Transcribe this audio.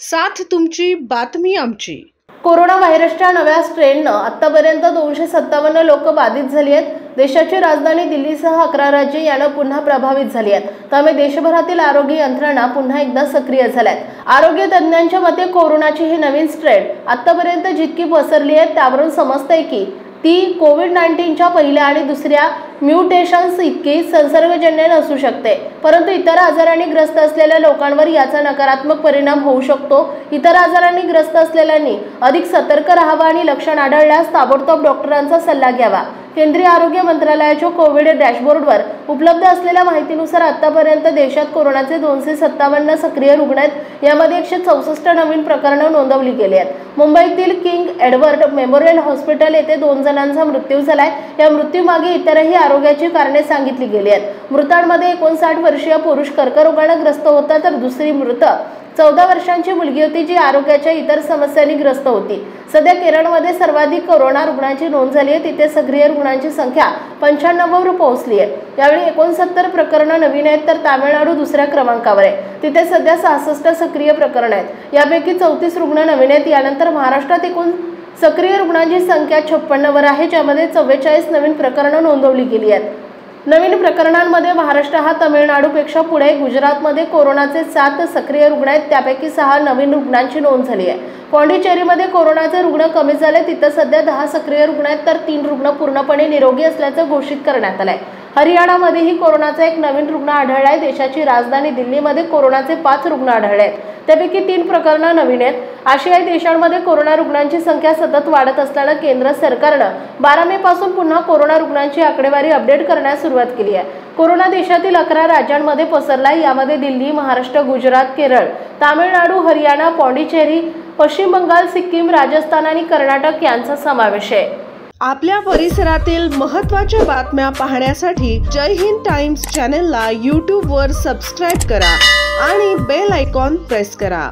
साथ तुमची बातमी आमची। कोरोना व्हायरसच्या नव्या स्ट्रेननं आतापर्यंत 257 लोक बाधित झाली आहेत। देशाची राजधानी दिल्लीसह 11 राज्ये यानं पुन्हा प्रभावित झाली आहेत। त्यामुळे देशभरातील आरोग्य यंत्रणा पुन्हा एकदा सक्रिय झाल्या आहेत। आरोग्य तज्ञांच्या मते कोरोनाची ही नवीन स्ट्रेन आतापर्यंत जितकी पसरली आहे त्यावरून समजतंय की ती कोविड-19च्या पहिल्या आणि दुसऱ्या म्युटेशन्स इतकी संसर्गजन्य नसू शकते, परंतु इतर आजारांनी ग्रस्त असलेल्या लोकांवर याचा नकारात्मक परिणाम होऊ शकतो। इतर आजारांनी ग्रस्त असलेल्यांनी अधिक सतर्क राहावं आणि लक्षण आढळल्यास ताबडतोब डॉक्टरांचा सल्ला घ्यावा। केंद्रीय आरोग्य मंत्रालयाच्या कोविड डॅशबोर्डवर उपलब्ध असलेल्या माहितीनुसार आतापर्यंत देशात कोरोनाचे 257 सक्रिय रुग्ण आहेत। यामध्ये 164 नवीन प्रकरणे नोंदवली गेली आहेत। मुंबईतील किंग एडवर्ड मेमोरियल हॉस्पिटल येथे 2 जणांचा मृत्यू झालाय। या मृत्यूमागे इतरही आरोग्याची कारणे सांगितली गेली आहेत। मृतांमध्ये 59 वर्षीय पुरुष कर्करोगाने ग्रस्त होता, तर दुसरी मृत 14 वर्षांची मुलगी होती जी आरोग्याच्या इतर समस्यांनी ग्रस्त होती। सध्या केरळमध्ये सर्वाधिक कोरोना रुग्णांची नोंद झाली आहे। तिथे सक्रिय रुग्णांची संख्या 95 वर पोहोचली आहे। यावेळी 69 प्रकरणे नवीन आहेत, तर तामिळनाडू दुसऱ्या क्रमांकावर आहे। तिथे सध्या 66 सक्रिय प्रकरणे आहेत। यापैकी 34 रुग्ण नवीन आहेत। यानंतर महाराष्ट्रात एकूण सक्रिय रुग्णांची संख्या 56 वर आहे, ज्यामध्ये 44 नवीन प्रकरणे नोंदवली गेली आहेत। नवीन प्रकरणांमध्ये महाराष्ट्र हा तमिळनाडूपेक्षा पुढे। गुजरातमध्ये कोरोनाचे 7 सक्रिय रुग्ण आहेत, त्यापैकी 6 नवीन रुग्णांची नोंद झाली आहे। पॉंडिचेरीमध्ये कोरोनाचे रुग्ण कमी झाले, तिथे सध्या 10 सक्रिय रुग्ण आहेत, तर 3 रुग्ण पूर्णपणे निरोगी असल्याचं घोषित करण्यात आलंय। हरियाणामध्येही कोरोनाचा एक नवीन रुग्ण आढळला आहे। देशाची राजधानी दिल्लीमध्ये कोरोनाचे 5 रुग्ण आढळले आहेत, त्यापैकी 3 प्रकरणे नवीन आहेत। आशियाई देशांमध्ये कोरोना रुग्णांची संख्या सतत वाढत असल्याने केंद्र सरकारनं 12 मे पासून पुन्हा कोरोना रुग्णांची आकडेवारी अपडेट करण्यास सुरुवात केली आहे। कोरोना देशातील 11 राज्यांमध्ये पसरला आहे। यामध्ये दिल्ली, महाराष्ट्र, गुजरात, केरळ, तामिळनाडू, हरियाणा, पॉंडिचेरी, पश्चिम बंगाल, सिक्कीम, राजस्थान आणि कर्नाटक यांचा समावेश आहे। आपल्या परिसरातील महत्त्वाच्या बातम्या पाहण्यासाठी जय हिंद टाइम्स चॅनलला YouTube वर सबस्क्राइब करा आणि बेल आयकॉन प्रेस करा।